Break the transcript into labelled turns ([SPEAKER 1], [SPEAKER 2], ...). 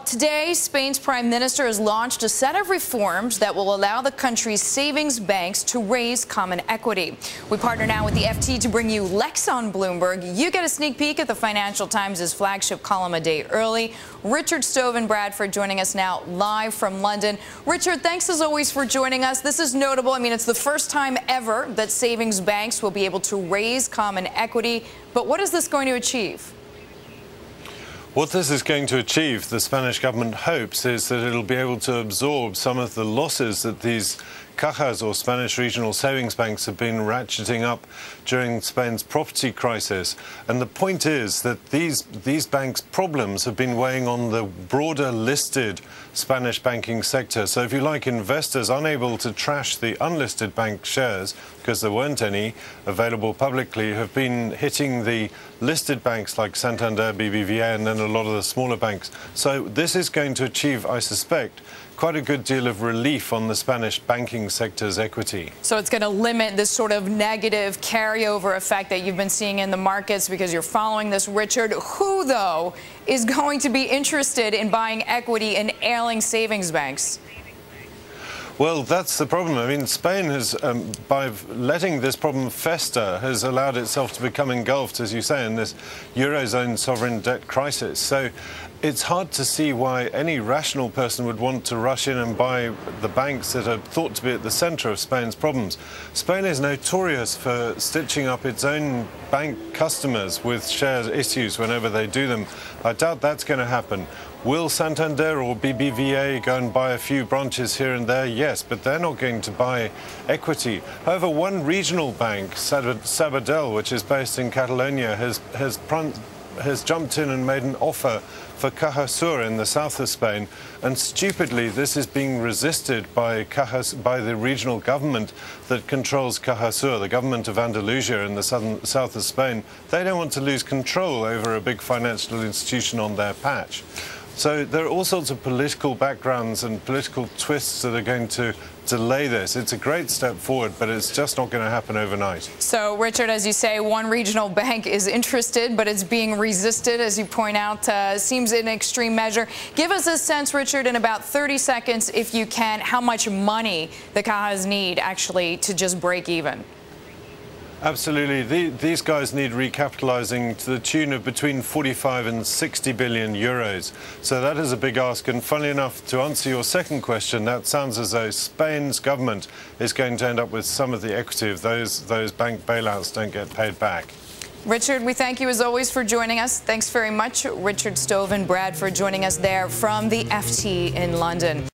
[SPEAKER 1] Today, Spain's Prime Minister has launched a set of reforms that will allow the country's savings banks to raise common equity. We partner now with the FT to bring you Lex on Bloomberg. You get a sneak peek at the Financial Times' flagship column a day early. Richard Stovin-Bradford joining us now live from London. Richard, thanks as always for joining us. This is notable. I mean, it's the first time ever that savings banks will be able to raise common equity. But what is this going to achieve?
[SPEAKER 2] What this is going to achieve, the Spanish government hopes, is that it'll be able to absorb some of the losses that these cajas, or Spanish regional savings banks, have been ratcheting up during Spain's property crisis. And the point is that these banks' problems have been weighing on the broader listed Spanish banking sector. So if you like, investors unable to trash the unlisted bank shares, because there weren't any available publicly, have been hitting the listed banks like Santander, BBVA, and then a lot of the smaller banks. So this is going to achieve, I suspect, quite a good deal of relief on the Spanish banking sector's equity.
[SPEAKER 1] So it's going to limit this sort of negative carryover effect that you've been seeing in the markets because you're following this, Richard. Who, though, is going to be interested in buying equity in ailing savings banks?
[SPEAKER 2] Well, that's the problem. I mean, Spain has, by letting this problem fester, has allowed itself to become engulfed, as you say, in this Eurozone sovereign debt crisis. So it's hard to see why any rational person would want to rush in and buy the banks that are thought to be at the centre of Spain's problems. Spain is notorious for stitching up its own bank customers with share issues whenever they do them. I doubt that's going to happen. Will Santander or BBVA go and buy a few branches here and there? Yes, but they're not going to buy equity. However, one regional bank, Sabadell, which is based in Catalonia, has jumped in and made an offer for Caja Sur in the south of Spain, and stupidly this is being resisted by the regional government that controls Caja Sur, the government of Andalusia in the south of Spain. They don't want to lose control over a big financial institution on their patch. So there are all sorts of political backgrounds and political twists that are going to delay this. It's a great step forward, but it's just not going to happen overnight.
[SPEAKER 1] So, Richard, as you say, one regional bank is interested, but it's being resisted, as you point out, seems an extreme measure. Give us a sense, Richard, in about 30 seconds, if you can, how much money the cajas need actually to just break even.
[SPEAKER 2] Absolutely. These guys need recapitalizing to the tune of between 45 and 60 billion euros. So that is a big ask. And funnily enough, to answer your second question, that sounds as though Spain's government is going to end up with some of the equity if those bank bailouts don't get paid back.
[SPEAKER 1] Richard, we thank you as always for joining us. Thanks very much. Richard Stovin-Bradford joining us there from the FT in London.